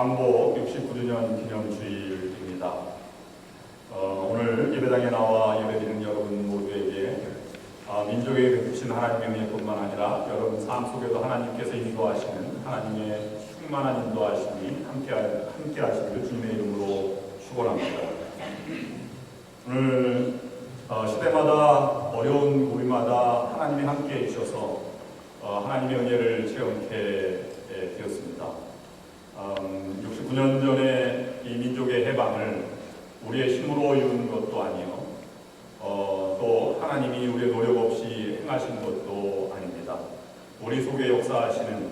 광복 69주년 기념주일입니다. 오늘 예배당에 나와 예배드리는 여러분 모두에게 민족에게 베푸신 하나님의 은혜뿐만 아니라 여러분 삶 속에도 하나님께서 인도하시는 하나님의 충만한 인도하심이 함께 하시기를 주님의 이름으로 축원합니다. 오늘 시대마다 어려운 고비마다 하나님이 함께 해주셔서 하나님의 은혜를 체험케 되었습니다. 69년 전에 이 민족의 해방을 우리의 힘으로 이룬 것도 아니요, 또 하나님이 우리의 노력 없이 행하신 것도 아닙니다. 우리 속에 역사하시는,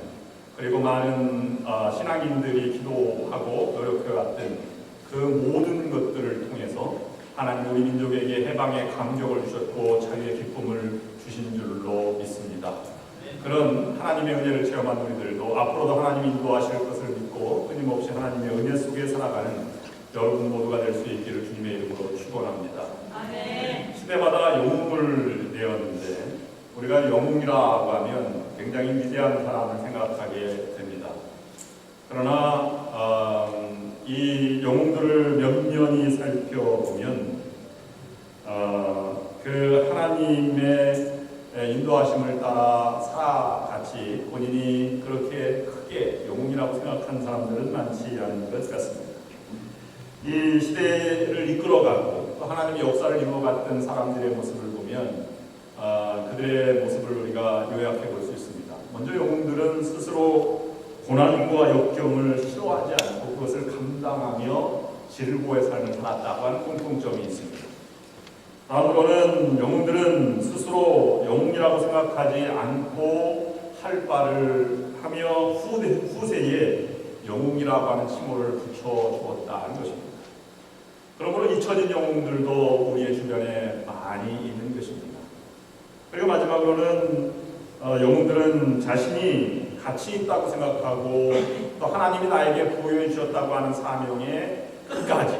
그리고 많은 신앙인들이 기도하고 노력해왔던 그 모든 것들을 통해서 하나님 우리 민족에게 해방의 감격을 주셨고 자유의 기쁨을 주신 줄로 믿습니다. 그런 하나님의 은혜를 체험한 우리들도 앞으로도 하나님이 인도하실 것을 믿고 끊임없이 하나님의 은혜 속에 살아가는 여러분 모두가 될 수 있기를 주님의 이름으로 축원합니다. 아멘. 시대마다 영웅을 내었는데 우리가 영웅이라고 하면 굉장히 위대한 사람을 생각하게 됩니다. 그러나 이 영웅들을 면면히 살펴보면 그 하나님의 인도하심을 따라 살아같이 본인이 그렇게 크게 영웅이라고 생각한 사람들은 많지 않은 것 같습니다. 이 시대를 이끌어가고 또 하나님의 역사를 이루어갔던 사람들의 모습을 보면 그들의 모습을 우리가 요약해 볼 수 있습니다. 먼저 영웅들은 스스로 고난과 역경을 싫어하지 않고 그것을 감당하며 질고의 삶을 살았다고 하는 공통점이 있습니다. 다음으로는 영웅들은 스스로 영웅이라고 생각하지 않고 할 바를 하며 후세에 영웅이라고 하는 칭호를 붙여주었다는 것입니다. 그러므로 잊혀진 영웅들도 우리의 주변에 많이 있는 것입니다. 그리고 마지막으로는 영웅들은 자신이 가치 있다고 생각하고 또 하나님이 나에게 부여해 주셨다고 하는 사명에 끝까지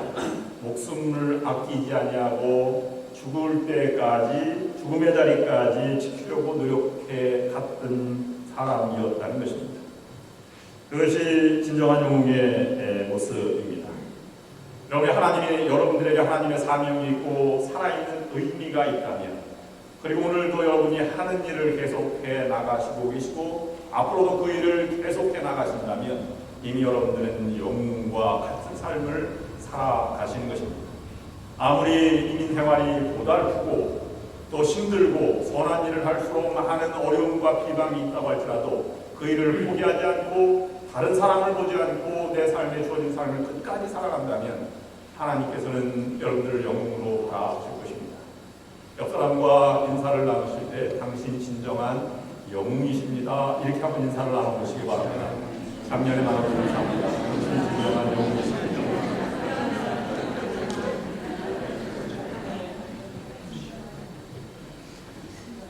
목숨을 아끼지 아니하고 죽을 때까지, 죽음의 자리까지 지키려고 노력해 갔던 사람이었다는 것입니다. 그것이 진정한 영웅의 모습입니다. 하나님이 여러분들에게 하나님의 사명이 있고 살아있는 의미가 있다면, 그리고 오늘도 여러분이 하는 일을 계속해 나가시고 계시고 앞으로도 그 일을 계속해 나가신다면 이미 여러분들은 영웅과 같은 삶을 살아가시는 것입니다. 아무리 이민 생활이 고달프고 또 힘들고 선한 일을 할수록 많은 어려움과 비방이 있다고 할지라도 그 일을 포기하지 않고 다른 사람을 보지 않고 내 삶에 주어진 삶을 끝까지 살아간다면 하나님께서는 여러분들을 영웅으로 바라보실 것입니다. 옆 사람과 인사를 나누실 때 당신 진정한 영웅이십니다. 이렇게 한번 인사를 나눠보시기 바랍니다. 작년에 나눠본 인사입니다. 당신 진정한 영웅이십니다.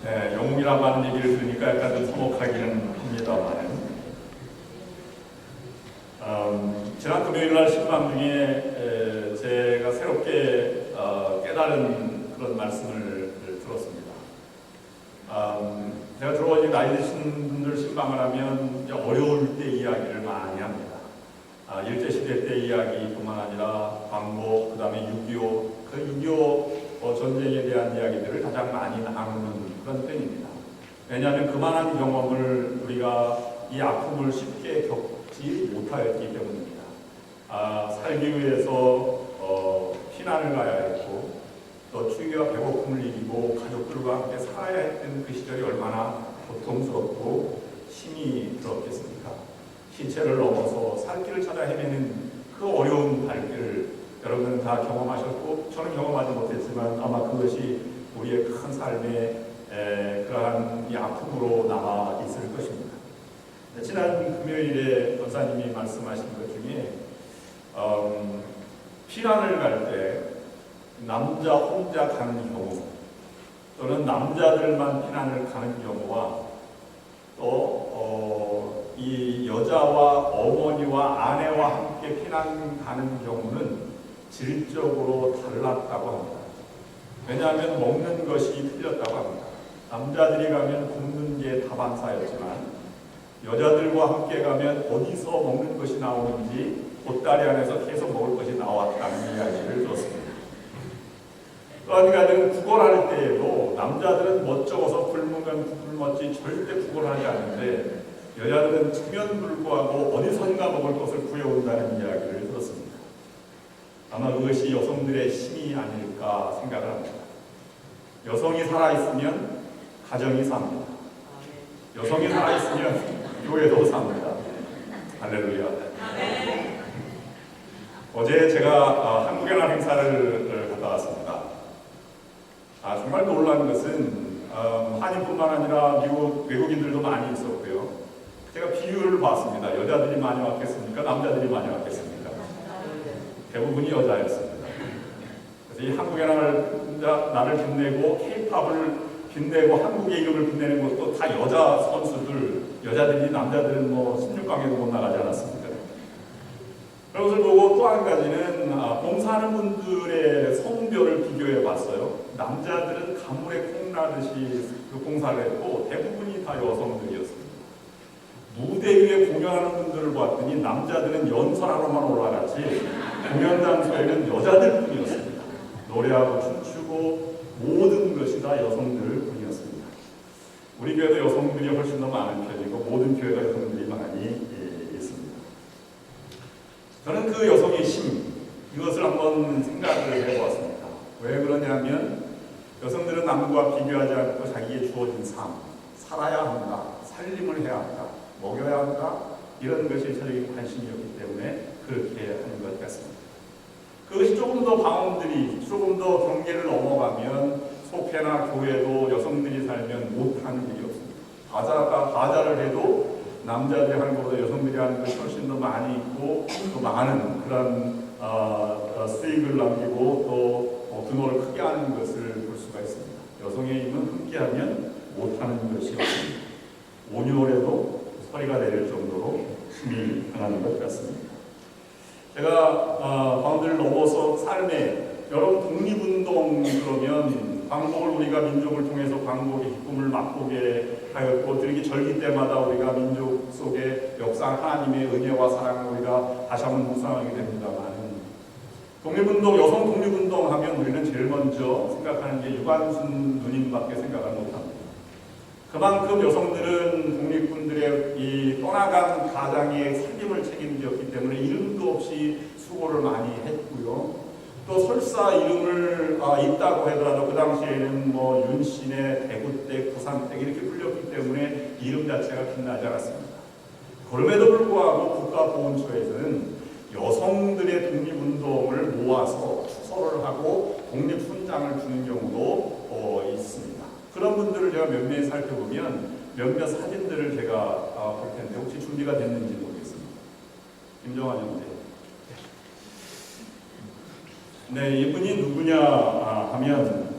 네, 영웅이라고 하는 얘기를 들으니까 약간 좀 서먹하기는 합니다만 지난 금요일날 신방 중에 제가 새롭게 깨달은 그런 말씀을 들었습니다. 제가 주로 나이 드신 분들 신방을 하면 어려울 때 이야기를 많이 합니다. 일제시대 때 이야기뿐만 아니라 광복, 그 다음에 6.25, 그 6.25 전쟁에 대한 이야기들을 가장 많이 나누는 그런 편입니다. 왜냐하면 그만한 경험을 우리가 이 아픔을 쉽게 겪지 못하였기 때문입니다. 살기 위해서 피난을 가야 했고 또 추위와 배고픔을 이기고 가족들과 함께 살아야 했던 그 시절이 얼마나 고통스럽고 힘이 들었겠습니까? 시체를 넘어서 살 길을 찾아 헤매는 그 어려운 발길을 여러분은 다 경험하셨고 저는 경험하지 못했지만 아마 그것이 우리의 큰 삶의 그러한 이 아픔으로 남아 있을 것입니다. 지난 금요일에 권사님이 말씀하신 것 중에 피난을 갈 때 남자 혼자 가는 경우 또는 남자들만 피난을 가는 경우와 또 이 여자와 어머니와 아내와 함께 피난 가는 경우는 질적으로 달랐다고 합니다. 왜냐하면 먹는 것이 틀렸다고 합니다. 남자들이 가면 굶는 게 다반사였지만 여자들과 함께 가면 어디서 먹는 것이 나오는지 보따리 안에서 계속 먹을 것이 나왔다는 이야기를 들었습니다. 또 한 가지는 구걸할 때에도 남자들은 멋쩍어서 굶으면 굶었지 절대 구걸하지 않는데 여자들은 치면 불구하고 어디선가 먹을 것을 구해온다는 이야기를 들었습니다. 아마 그것이 여성들의 힘이 아닐까 생각을 합니다. 여성이 살아있으면 가정이 삽니다. 여성이 살아있으면 교회도 삽니다. 할렐루야. 어제 제가 한국의 날 행사를 갔다 왔습니다. 정말 놀라운 것은 한인뿐만 아니라 외국인들도 많이 있었고요. 제가 비율을 봤습니다. 여자들이 많이 왔겠습니까? 남자들이 많이 왔겠습니까? 대부분이 여자였습니다. 그래서 이 한국의 나를 빛내고 K-팝을 빛내고 한국의 이름을 빛내는 것도 다 여자 선수들, 여자들이 남자들은 뭐 16강에도 못 나가지 않았습니까? 그것을 보고 또 한 가지는 봉사하는 분들의 성별을 비교해 봤어요. 남자들은 가물에 콩나듯이 그 봉사를 했고 대부분이 다 여성들이었습니다. 무대 위에 공연하는 분들을 봤더니 남자들은 연설하러만 올라갔지 공연 장소에는 여자들 뿐이었습니다. 노래하고 춤추고 모든 것이 다 여성들 뿐이었습니다. 우리 교회도 여성들이 훨씬 더 많은 편이고 모든 교회가 여성들이 많이 있습니다. 저는 그 여성의 힘, 이것을 한번 생각을 해보았습니다. 왜 그러냐면 여성들은 남과 비교하지 않고 자기의 주어진 삶, 살아야 한다, 살림을 해야 한다, 먹여야 한다, 이런 것이 저에게 관심이었기 때문에 그렇게 하는 것 같습니다. 그것이 조금 더 방언들이 조금 더 경계를 넘어가면 속회나 교회도 여성들이 살면 못하는 일이 없습니다. 바자를 해도 남자들이 하는 것보다 여성들이 하는 것이 훨씬 더 많이 있고 또 많은 그런 수익을 남기고 또 규모를 크게 하는 것을 볼 수가 있습니다. 여성의 힘은 함께하면 못하는 것이 없습니다. 온유월에도 소리가 내릴 정도로 힘이 강한 것 같습니다. 제가 광들을 넘어서 삶에 여러분 독립운동 그러면 광복을 우리가 민족을 통해서 광복의 기쁨을 맛보게 하였고 이렇게 절기 때마다 우리가 민족 속의 역사 하나님의 은혜와 사랑을 우리가 다시 한번 묵상하게 됩니다만 독립운동, 여성 독립운동 하면 우리는 제일 먼저 생각하는 게 유관순 누님밖에 생각을 못합니다. 그만큼 여성들은 독립군들의 이 떠나간 가장의 살림을 책임졌기 때문에 이름도 없이 수고를 많이 했고요. 또 설사 이름을 있다고 하더라도 그 당시에는 뭐 윤신의 대구댁, 부산댁 이렇게 불렸기 때문에 이름 자체가 빛나지 않았습니다. 그럼에도 불구하고 국가보훈처에서는 여성들의 독립운동을 모아서 추서를 하고 독립훈장을 주는 경우도 있습니다. 그런 분들을 제가 몇몇 살펴보면 몇몇 사진들을 제가 볼 텐데 혹시 준비가 됐는지 모르겠습니다. 김정환 형제. 네, 이분이 누구냐 하면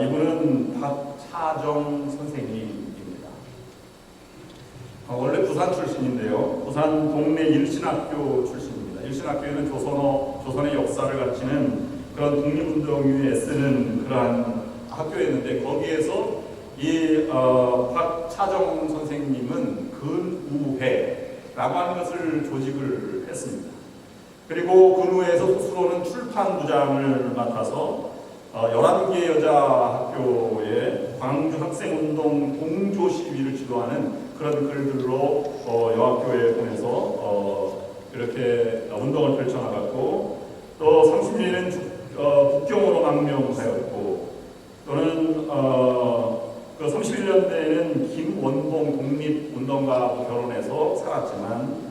이분은 박차정 선생님입니다. 원래 부산 출신인데요. 부산 동네 일신학교 출신입니다. 일신학교에는 조선의 역사를 가르치는 그런 독립운동에 애쓰는 그러한 학교였는데 거기에서 이 박차정 선생님은 근우회라고 하는 것을 조직을 했습니다. 그리고 근우회에서 스스로는 출판부장을 맡아서 11개 여자 학교의 광주 학생운동 동조 시위를 지도하는 그런 글들로 여학교에 보내서 이렇게 운동을 펼쳐나갔고 또 30년에는 북경으로 망명하였고 또는 그 31년대에는 김원봉 독립운동가하고 결혼해서 살았지만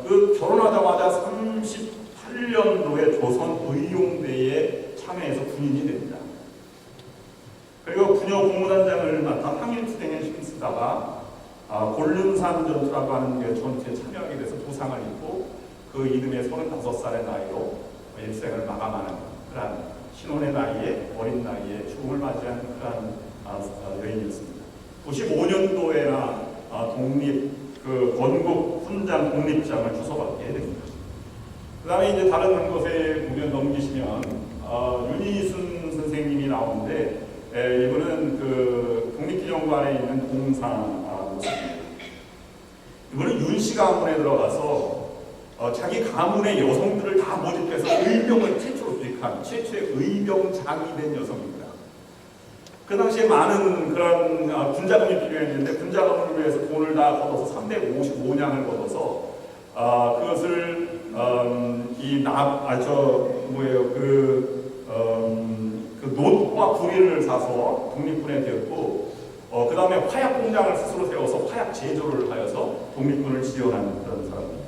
그 결혼하자마자 38년도에 조선의용대에 참여해서 군인이 됩니다. 그리고 부녀 공무단장을 맡아 항일투쟁에 힘쓰다가 곤륜산 전투라고 하는 게 전투에 참여하게 돼서 부상을 입고 그 이듬해 35살의 나이로 일생을 마감하는 그런 신혼의 나이에 어린 나이에 죽음을 맞이한 그런 여인이었습니다. 95년도에나 그 건국 훈장 독립장을 주소받게 됩니다. 그 다음에 이제 다른 한 곳에 보면 넘기시면 윤희순 선생님이 나오는데 이분은 그 독립기념관에 있는 동상 모습입니다. 이분은 윤씨 가문에 들어가서 자기 가문의 여성들을 다 모집해서 의병을 최초로 투입한 최초의 의병장이 된 여성입니다. 그 당시에 많은 그런 군자금이 필요했는데 군자금을 위해서 돈을 다 걷어서 355냥을 걷어서 그것을 놋과 구리를 사서 독립군에 되었고 그 다음에 화약 공장을 스스로 세워서 화약 제조를 하여서 독립군을 지원하는 그런 사람입니다.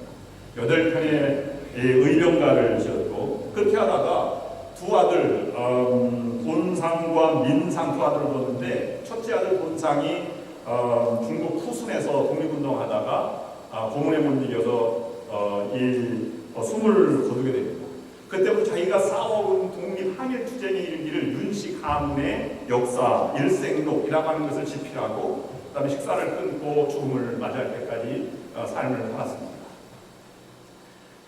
8편의 의병가를 지었고 그렇게 하다가 두 아들 본상과 민상 두 아들을 뒀는데 첫째 아들 본상이 중국 푸순에서 독립운동하다가 고문에 못 이겨서 숨을 거두게 됩니다. 그때부터 자기가 싸워온 독립항일투쟁의 일기를 윤씨 가문의 역사, 일생록이라고 하는 것을 집필하고 그 다음에 식사를 끊고 죽음을 맞이할 때까지 삶을 살았습니다.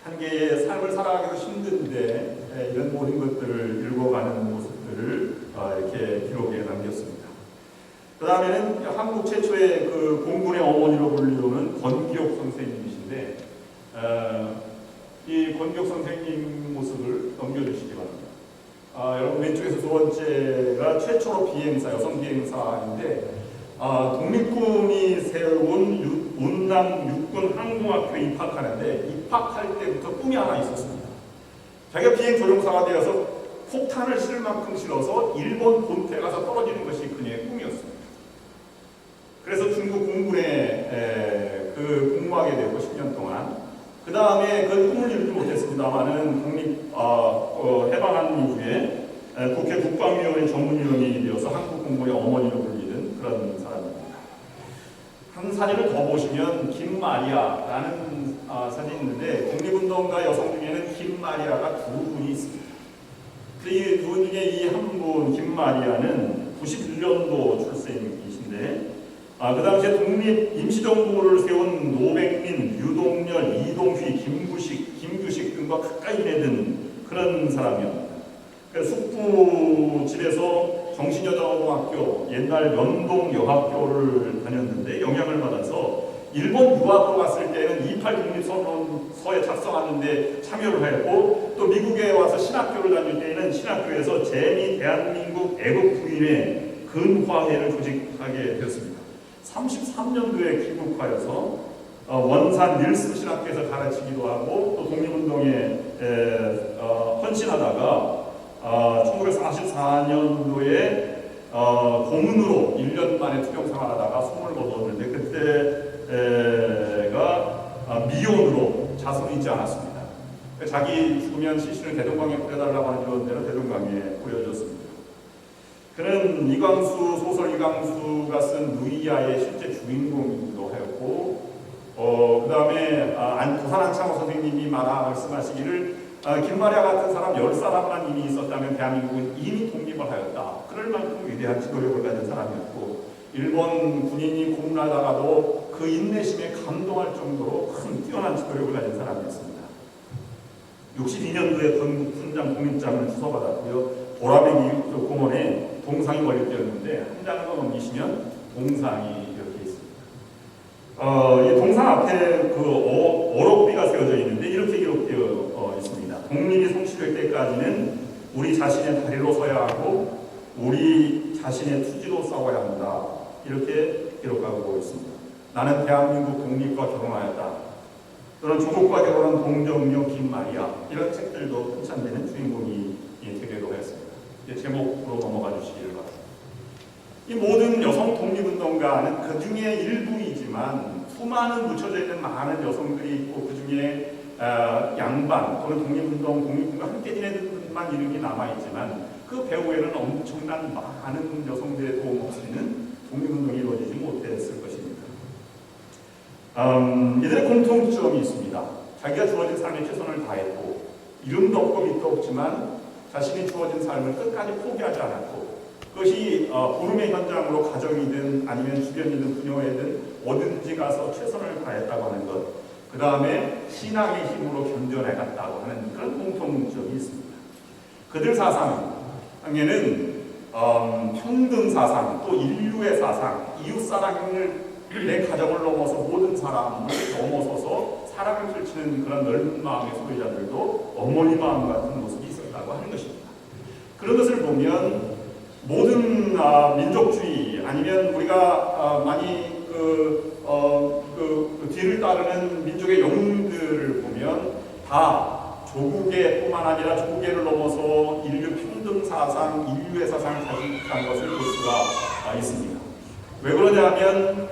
한 개의 삶을 살아가기도 힘든데 이런 모든 것들을 읽어가는 모습들을 이렇게 기록에 남겼습니다. 그 다음에는 한국 최초의 그 공군의 어머니로 불리우는 권기옥 선생님이신데 이 권기옥 선생님 모습을 넘겨주시기 바랍니다. 여러분 왼쪽에서 두 번째가 최초로 비행사, 여성 비행사인데 독립군이 세운 운남 육군 항공학교에 입학하는데 입학할 때부터 꿈이 하나 있었습니다. 자기가 비행 조종사가 되어서 폭탄을 실을 만큼 실어서 일본 본토에 가서 떨어지는 것이 그녀의 꿈이었습니다. 그래서 중국 공군에 근무하게 되고 10년 동안 그 다음에 그 꿈을 이루지 못했습니다만은 해방한 이후에 국회 국방위원회 전문위원이 되어서 한국 공군의 어머니로 불리는 그런 사람입니다. 한 사진을 더 보시면 김마리아라는 사진이 있는데 독립운동가 여성 중에는 김마리아가 두 분이 있습니다. 이 두 분 중에 이 한 분 김마리아는 91년도 출생이신데 그 당시에 독립 임시정부를 세운 노백민, 유동열, 이동휘, 김규식 등과 가까이 맺은 그런 사람이었습니다. 숙부 집에서 정신여자고등학교, 옛날 연동여학교를 다녔는데 영향을 받아서 일본 유학으로 갔을 때는 28 독립선언서에 작성하는데 참여를 했고 또 미국에 와서 신학교를 다닐 때에는 신학교에서 재미 대한민국 애국부인회 근화회를 조직하게 되었습니다. 33년도에 귀국하여서 원산 닐슨 신학교에서 가르치기도 하고 또 독립운동에 헌신하다가 1944년도에 고문으로 1년 만에 투병 생활하다가 숨을 거두었는데 그때가 미혼으로 자손이 있지 않았습니다. 자기 죽으면 시신을 대동강에 뿌려달라고 하는 유언대로 대동강에 뿌려줬습니다. 그는 이광수, 소설 이광수가 쓴 누이야의 실제 주인공이기도 하였고 그 다음에 부산 안창호 선생님이 말씀하시기를 김마리아 같은 사람 10사람만 이미 있었다면 대한민국은 이미 독립을 하였다. 그럴 만큼 위대한 지도력을 가진 사람이었고 일본 군인이 고문하다가도 그 인내심에 감동할 정도로 큰 뛰어난 지도력을 가진 사람이었습니다. 62년도에 건국 훈장 독립장을 주서받았고요. 보라매기 공원에 동상이 걸려있는데 한 장을 넘기시면 동상이 이렇게 있습니다. 이 동상 앞에 어록비가 세워져 있는데 이렇게 기록되어 있습니다. 독립이 성취될 때까지는 우리 자신의 다리로 서야 하고 우리 자신의 투지로 싸워야 한다. 이렇게 기록하고 있습니다. 나는 대한민국 독립과 결혼하였다. 또는 조국과 결혼한 동정녀 김마리아 이런 책들도 흔찬되는 주인공이 되기도 했습니다. 제목으로 넘어가 주시기를 바랍니다. 이 모든 여성 독립운동가는 그 중에 일부이지만 수많은 묻혀져 있는 많은 여성들이 있고 그 중에 양반 또는 독립운동가 함께 지내는 분만 이름이 남아있지만 그 배후에는 엄청난 많은 여성들의 도움 없이는 독립운동이 이루어지지 못했을 것입니다. 이들의 공통점이 있습니다. 자기가 주어진 삶에 최선을 다했고 이름도 없고 밑도 없지만 자신이 주어진 삶을 끝까지 포기하지 않았고 그것이 부름의 현장으로 가정이든 아니면 주변이든 부녀회든 어딘지 가서 최선을 다했다고 하는 것, 그 다음에 신앙의 힘으로 견뎌내갔다고 하는 그런 공통점이 있습니다. 그들 사상에는 평등 사상, 또 인류의 사상, 이웃사랑을 내 가정을 넘어서 모든 사람을 넘어서서 사랑을 펼치는 그런 넓은 마음의 소유자들도 어머니 마음 같은 모습이 있었다고 하는 것입니다. 그런 것을 보면 모든 민족주의 아니면 우리가 많이 뒤를 따르는 민족의 영웅들을 보면 다 조국의 뿐만 아니라 조국애를 넘어서 인류 평등 사상, 인류의 사상을 가지고 것을 볼 수가 있습니다. 왜 그러냐면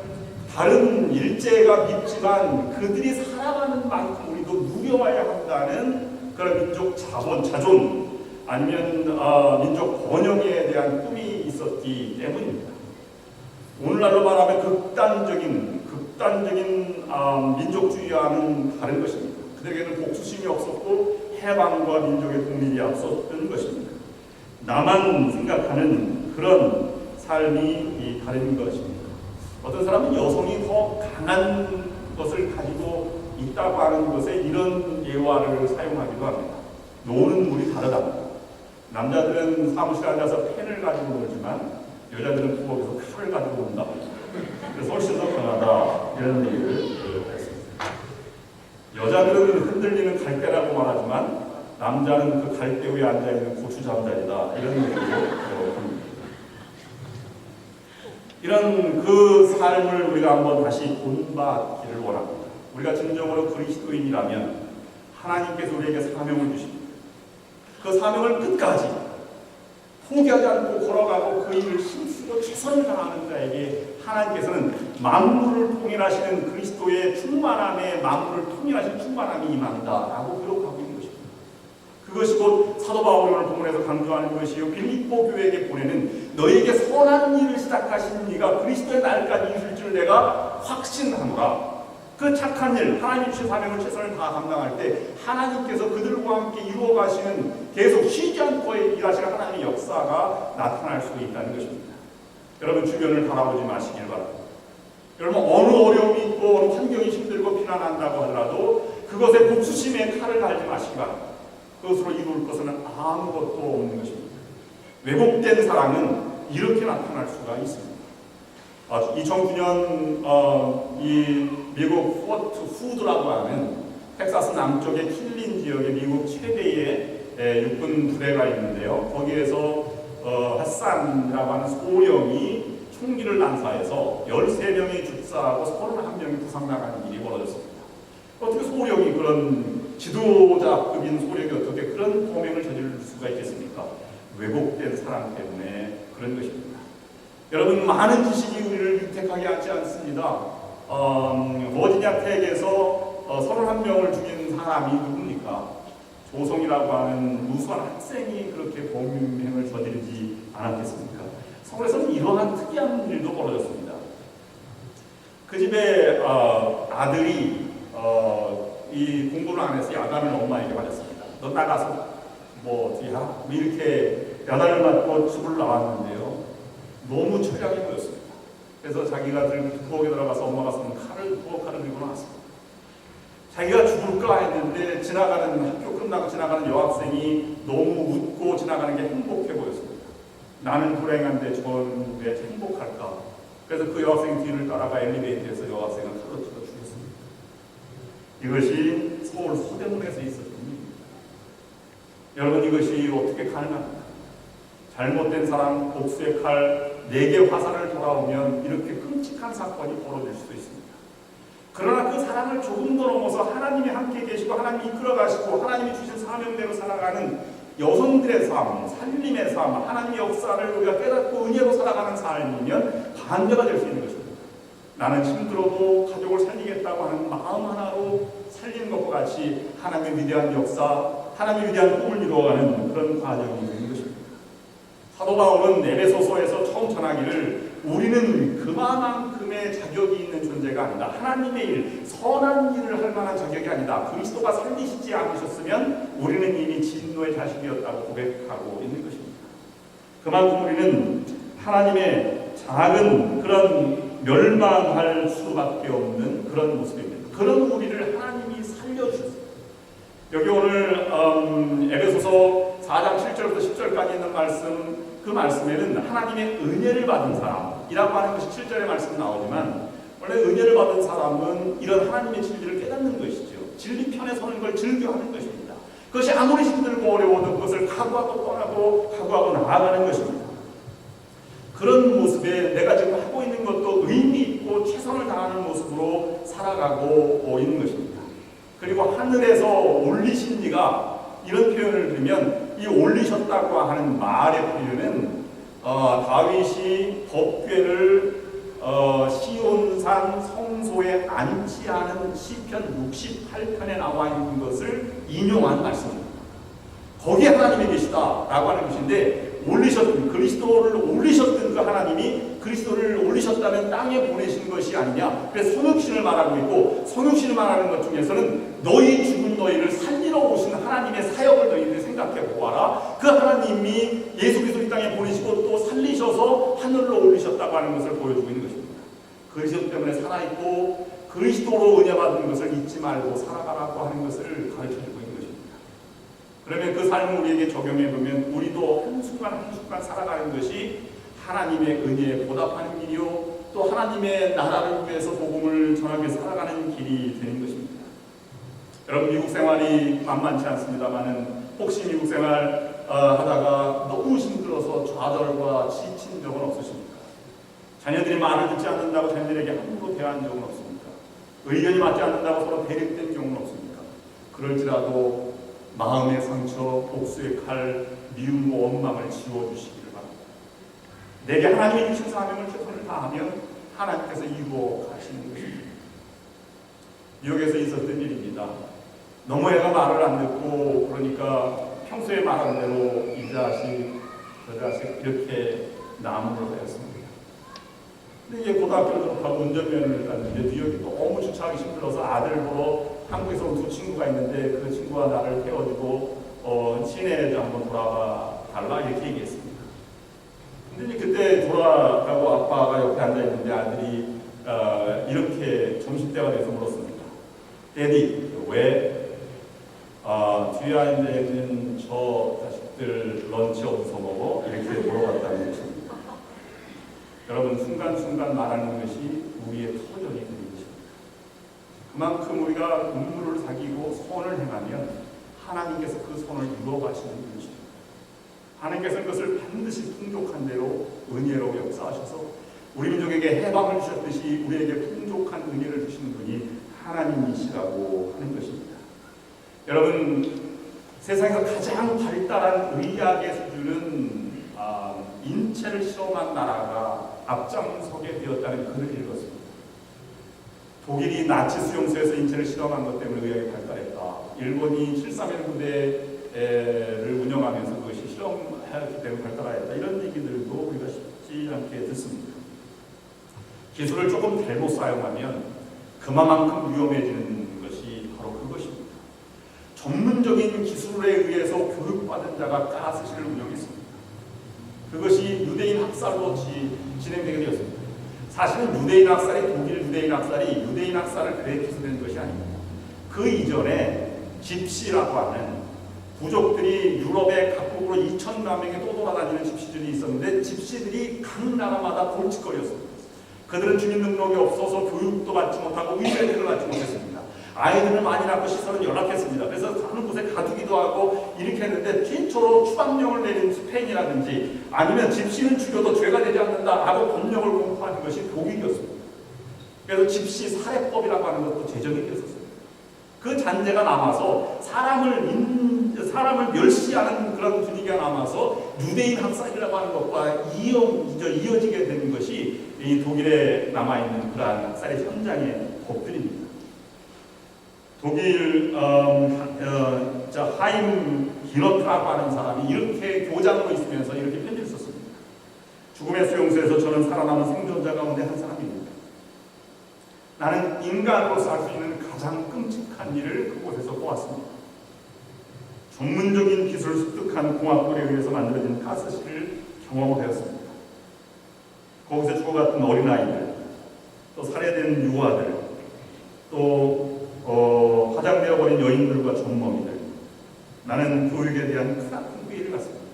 다른 일제가 믿지만 그들이 살아가는 만큼 우리도 누려와야 한다는 그런 민족 자존 아니면 민족 번영에 대한 꿈이 있었기 때문입니다. 오늘날로 말하면 극단적인 민족주의와는 다른 것입니다. 그들에게는 복수심이 없었고 해방과 민족의 독립이 앞섰던 것입니다. 나만 생각하는 그런 삶이 다른 것입니다. 어떤 사람은 여성이 더 강한 것을 가지고 있다고 하는 것에 이런 예화를 사용하기도 합니다. 노는 물이 다르다. 남자들은 사무실에 앉아서 펜을 가지고 놀지만 여자들은 부엌에서 칼을 가지고 논다. 그래서 훨씬 더 강하다. 이런 얘기를 했습니다. 여자들은 흔들리는 갈대라고 말하지만 남자는 그 갈대 위에 앉아있는 고추 잠자리다. 이런 얘기를 합니다. 이런 그 삶을 우리가 한번 다시 본받기를 원합니다. 우리가 진정으로 그리스도인이라면 하나님께서 우리에게 사명을 주십니다. 그 사명을 끝까지 포기하지 않고 걸어가고 그 일을 힘쓰고 최선을 다하는 자에게 하나님께서는 만물을 통일하시는 그리스도의 충만함에 만물을 통일하시는 충만함이 임한다라고 기록하고 있는 것입니다. 그것이 곧 사도 바울이 오늘 본문에서 강조하는 것이요 빌립보 교회에게 보내는 너희에게 선한 일을 시작하신 이가 그리스도의 날까지 이루실 줄 내가 확신하노라. 그 착한 일, 하나님 주신 사명을 최선을 다 감당할 때 하나님께서 그들과 함께 이루어 가시는 계속 쉬지 않고 일하시는 하나님의 역사가 나타날 수 있다는 것입니다. 여러분 주변을 바라보지 마시길 바랍니다. 여러분 어느 어려움이 있고 어느 환경이 힘들고 피난한다고 하더라도 그것에 복수심에 칼을 갈지 마시기 바랍니다. 그것으로 이룰 것은 아무것도 없는 것입니다. 왜곡된 사랑은 이렇게 나타날 수가 있습니다. 2009년 이 미국 포트 후드라고 하는 텍사스 남쪽의 킬린 지역의 미국 최대의 육군 부대가 있는데요. 거기에서 핫산이라고 하는 소령이 총기를 난사해서 13명이 죽사하고 31명이 부상당하는 일이 벌어졌습니다. 어떻게 소령이 그런 지도자급인 소령이 어떻게 그런 범행을 저지를 수가 있겠습니까? 왜곡된 사랑 때문에 그런 것입니다. 여러분 많은 지식이 우리를 유택하게 하지 않습니다. 버지니아 텍에서 31명을 죽인 사람이 누굽니까? 조성이라고 하는 무수한 학생이 그렇게 범행을 저지르지 않았겠습니까? 서울에서는 이러한 특이한 일도 벌어졌습니다. 그 집에 아들이 이 공부를 안 해서 야단을 엄마에게 맞았습니다. 너 나가서 뭐 어떻게 하? 이렇게 야단을 맞고 집을 나왔는데요. 너무 처량해 보였습니다. 그래서 자기가 부엌에 들어가서 엄마가 쓰는 부엌 칼을 들고 나왔습니다. 자기가 죽을까 했는데 학교 끝나고 지나가는 여학생이 너무 웃고 지나가는 게 행복해 보였습니다. 나는 불행한데 저는 왜 행복할까? 그래서 그 여학생 뒤를 따라가 엘리베이터에서 여학생을 칼로 찔러 죽였습니다. 이것이 서울 서대문에서 있었던 일입니다. 여러분 이것이 어떻게 가능합니까? 잘못된 사랑, 복수의 칼, 내게 화살을 돌아오면 이렇게 끔찍한 사건이 벌어질 수도 있습니다. 그러나 그 사랑을 조금 더 넘어서 하나님이 함께 계시고 하나님이 이끌어 가시고 하나님이 주신 사명대로 살아가는 여성들의 삶, 살림의 삶, 하나님의 역사를 우리가 깨닫고 은혜로 살아가는 삶이면 반대가 될 수 있는 것입니다. 나는 힘들어도 가족을 살리겠다고 하는 마음 하나로 살리는 것과 같이 하나님의 위대한 역사, 하나님의 위대한 꿈을 이루어가는 그런 과정이 있는 것입니다. 사도 바울은 에베소서에서 처음 전하기를 우리는 그만큼의 자격이 있는 존재가 아니다. 하나님의 일, 선한 일을 할 만한 자격이 아니다. 그리스도가 살리시지 않으셨으면 우리는 이미 진노의 자식이었다고 고백하고 있는 것입니다. 그만큼 우리는 하나님의 작은 그런 멸망할 수밖에 없는 그런 모습입니다. 그런 우리를 하나님이 살려주셨습니다. 여기 오늘 에베소서 4장 7절부터 10절까지 있는 말씀, 그 말씀에는 하나님의 은혜를 받은 사람이라고 하는 것이 7절의 말씀 나오지만 원래 은혜를 받은 사람은 이런 하나님의 진리를 깨닫는 것이죠. 진리 편에 서는 걸 즐겨하는 것입니다. 그것이 아무리 힘들고 어려워도 그것을 각오하고 떠나고 각오하고 나아가는 것입니다. 그런 모습에 내가 지금 하고 있는 것도 의미 있고 최선을 다하는 모습으로 살아가고 있는 것입니다. 그리고 하늘에서 올리신 이가 이런 표현을 들으면 이 올리셨다고 하는 말의 표현은 다윗이 법궤를 시온산 성소에 앉지 않은 시편 68편에 나와 있는 것을 인용한 말씀입니다. 거기에 하나님이 계시다라고 하는 것인데 올리셨던 그리스도를 올리셨던 그 하나님이 그리스도를 올리셨다면 땅에 보내신 것이 아니냐. 그래서 성육신을 말하고 있고 성육신을 말하는 것 중에서는 너희 죽은 너희를 살리러 오신 하나님의 사역을 너희들이 생각해 보아라. 그 하나님이 예수 그리스도 이 땅에 보내시고 또 살리셔서 하늘로 올리셨다고 하는 것을 보여주고 있는 것입니다. 그리스도 때문에 살아있고 그리스도로 은혜 받은 것을 잊지 말고 살아가라고 하는 것을 가르쳐주고 있는 것입니다. 그러면 그 삶을 우리에게 적용해 보면 우리도 한순간 한순간 살아가는 것이 하나님의 은혜에 보답하는 길이요 또 하나님의 나라를 위해서 복음을 전하며 살아가는 길이 되는 것입니다. 여러분 미국 생활이 만만치 않습니다만은 혹시 미국 생활 하다가 너무 힘들어서 좌절과 지친 적은 없으십니까? 자녀들이 말을 듣지 않는다고 자녀들에게 함부로 대한 적은 없습니까? 의견이 맞지 않는다고 서로 대립된 경우는 없습니까? 그럴지라도 마음의 상처, 복수의 칼, 미움과 원망을 지워주시기를 바랍니다. 내게 하나님의 주신 사명을 최선을 다하면 하나님께서 이루어 가시는 것입니다. 뉴욕에서 있었던 일입니다. 너무 애가 말을 안 듣고 그러니까 평소에 말하는 대로 이 자식, 저 자식 이렇게 나무를 하였습니다. 근데 이제 고등학교를 졸업하고 운전면허를 땄는데 뉴욕이 너무 주차하기 힘들어서 아들 보러 한국에서 온 두 친구가 있는데 그 친구가 나를 태워주고 시내에 한번 돌아가 달라 이렇게 얘기했습니다. 근데 이제 그때 돌아가고 아빠가 옆에 앉아 있는데 아들이 이렇게 점심때가 돼서 물었습니다. 데디 왜 뒤에 앉아있는 저 자식들 런치 어디서 먹어? 이렇게 물어봤다는 것입니다. 여러분 순간순간 말하는 것이 우리의 터전이 되는 것입니다. 그만큼 우리가 눈물을 사귀고 선을 행하면 하나님께서 그 선을 이루어가시는 것입니다. 하나님께서는 그것을 반드시 풍족한 대로 은혜로 역사하셔서 우리 민족에게 해방을 주셨듯이 우리에게 풍족한 은혜를 주시는 분이 하나님이시라고 하는 것입니다. 여러분 세상에서 가장 발달한 의학의 수준은 인체를 실험한 나라가 앞장서게 되었다는 글을 읽었습니다. 독일이 나치 수용소에서 인체를 실험한 것 때문에 의학이 발달했다. 일본이 7.31 부대를 운영하면서 그것이 실험했기 때문에 발달하였다. 이런 얘기들도 우리가 쉽지 않게 듣습니다. 기술을 조금 잘못 사용하면 그만큼 위험해지는 것이 바로 그것입니다. 전문적인 기술에 의해서 교육받은 자가 가스실을 운영했습니다. 그것이 유대인 학살로 진행되게 되었습니다. 사실은 유대인 학살이 독일 유대인 학살이 유대인 학살을 배기소된 것이 아닙니다. 그 이전에 집시라고 하는 부족들이 유럽의 각국으로 2,000만 명이 떠돌아다니는 집시들이 있었는데 집시들이 각 나라마다 골칫거리였습니다. 그들은 주민 등록이 없어서 교육도 받지 못하고 의료를 받지 못했습니다. 아이들을 많이 낳고 시설은 열악했습니다. 그래서 사는 곳에 가두기도 하고 이렇게 했는데 최초로 추방령을 내린 스페인이라든지 아니면 집시는 죽여도 죄가 되지 않는다라고 법령을 공포하는 것이 독일이었습니다. 그래서 집시 살해법이라고 하는 것도 제정이 되었습니다. 그 잔재가 남아서 사람을 멸시하는 그런 분위기가 남아서 유대인 학살이라고 하는 것과 이어지게 되는 것이 이 독일에 남아있는 그러한 학살의 현장의 법들입니다. 독일 하임 기너트라고 하는 사람이 이렇게 교장으로 있으면서 이렇게 편지를 썼습니다. 죽음의 수용소에서 저는 살아남은 생존자 가운데 한 사람입니다. 나는 인간으로서 할 수 있는 가장 끔찍한 일을 그곳에서 보았습니다. 전문적인 기술을 습득한 공학벌에 의해서 만들어진 가스실을 경험하였습니다. 거기서 죽어갔던 어린아이들, 또 살해된 유아들, 또 화장되어버린 여인들과 전범이들. 나는 교육에 대한 크나큰 회의를 갖습니다.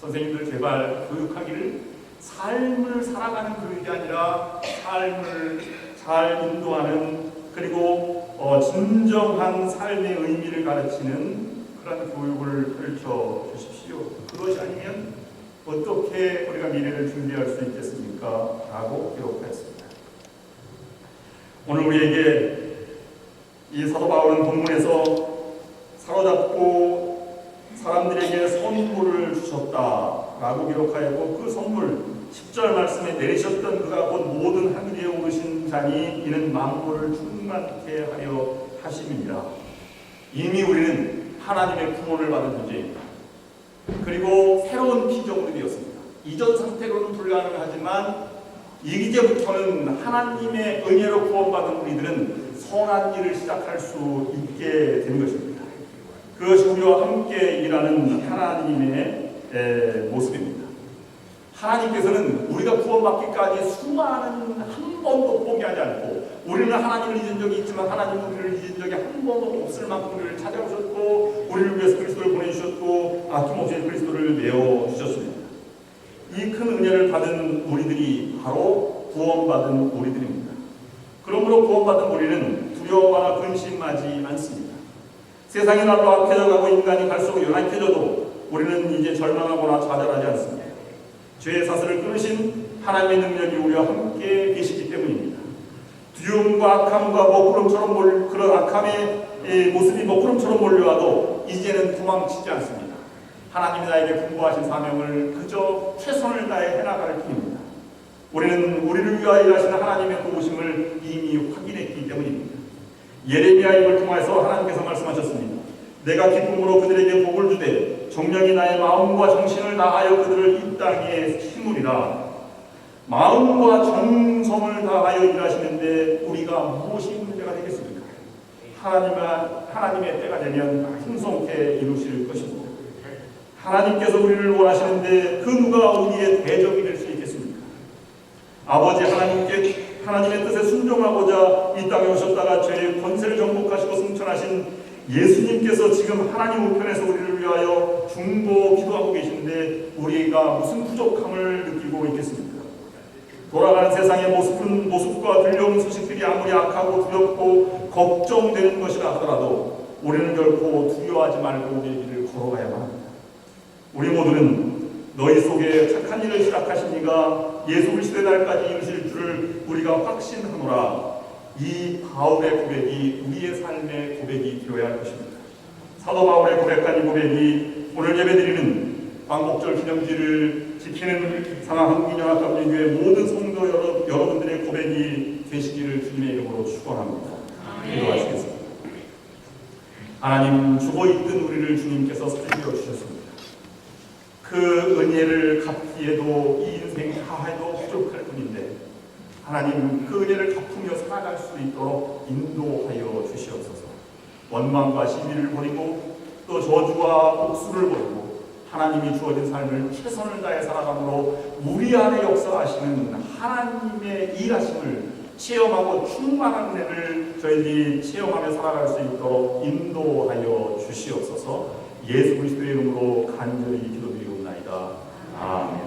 선생님들 제발 교육하기를 삶을 살아가는 교육이 아니라 삶을 잘 인도하는 그리고 진정한 삶의 의미를 가르치는 그런 교육을 펼쳐 주십시오. 그것이 아니면 어떻게 우리가 미래를 준비할 수 있겠습니까? 라고 기록했습니다. 오늘 우리에게 이 사도 바울은 본문에서 사로잡고 사람들에게 선물을 주셨다라고 기록하였고, 그 선물 10절 말씀에 내리셨던 그가 곧 모든 하늘에 오르신 자니 이는 만물을 충만케 하려 하심이니라. 이미 우리는 하나님의 구원을 받은 존재입니다. 그리고 새로운 피조물이 되었습니다. 이전 상태로는 불가능하지만 이제부터는 하나님의 은혜로 구원받은 우리들은 선한 일을 시작할 수 있게 된 것입니다. 그것이 우리와 함께 일하는 하나님의 모습입니다. 하나님께서는 우리가 구원받기까지 수많은 한 번도 포기하지 않고, 우리는 하나님을 잊은 적이 있지만 하나님은 우리를 잊은 적이 한 번도 없을 만큼 우리를 찾아오셨고, 우리를 위해서 그리스도를 보내주셨고, 아낌없이 그리스도를 내어주셨습니다. 이 큰 은혜를 받은 우리들이 바로 구원받은 우리들입니다. 그러므로 구원받은 우리는 두려워하거나 근심하지 않습니다. 세상이 날로 악해져가고 인간이 갈수록 연약해져도 우리는 이제 절망하거나 좌절하지 않습니다. 죄의 사슬을 끊으신 하나님의 능력이 우리와 함께 계시기 때문입니다. 두려움과 악함과 먹구름처럼 그런 악함의 모습이 먹구름처럼 몰려와도 이제는 도망치지 않습니다. 하나님이 나에게 분부하신 사명을 그저 최선을 다해 해나갈 뿐입니다. 우리는 우리를 위하여 일하시는 하나님의 도우심을 이미 확인했기 때문입니다. 예레미야 입을 통해서 하나님께서 말씀하셨습니다. 내가 기쁨으로 그들에게 복을 주되 정령이 나의 마음과 정신을 다하여 그들을 이 땅에 심으리라. 마음과 정성을 다하여 일하시는데 우리가 무엇이 문제가 되겠습니까? 하나님의 때가 되면 풍성케 이루실 것입니다. 하나님께서 우리를 원하시는데 그 누가 우리의 대적이 될 수 있겠습니까? 아버지 하나님의 뜻에 순종하고자 이 땅에 오셨다가 죄의 권세를 정복하시고 승천하신 예수님께서 지금 하나님 우편에서 우리를 위하여 중보 기도하고 계신데 우리가 무슨 부족함을 느끼고 있겠습니까? 돌아가는 세상의 모습과 들려오는 소식들이 아무리 악하고 두렵고 걱정되는 것이라 하더라도 우리는 결코 두려워하지 말고 우리의 길을 걸어가야만 합니다. 우리 모두는 너희 속에 착한 일을 시작하신 이가 예수 그리스도의 날까지 이루실 줄을 우리가 확신하노라. 이 바울의 고백이 우리의 삶의 고백이 되어야 할 것입니다. 사도 바울의 고백한 이 고백이 오늘 예배드리는 광복절 기념지를 지키는 상하한국인연합감리교회 모든 성도 여러분들의 고백이 되시기를 주님의 이름으로 축원합니다. 기도하시겠습니다. 하나님, 죽어있던 우리를 주님께서 살려 주셨습니다. 그 은혜를 갚기에도 이 인생 다해도 부족할 뿐인데 하나님, 그 은혜를 갚으며 살아갈 수 있도록 인도하여 주시옵소서. 원망과 시비를 버리고 또 저주와 복수를 버리고 하나님이 주어진 삶을 최선을 다해 살아감으로 우리 안에 역사하시는 하나님의 일하심을 체험하고 충만한 은혜를 저희들이 체험하며 살아갈 수 있도록 인도하여 주시옵소서. 예수 그리스도의 이름으로 간절히 기도드리옵나이다. 아멘.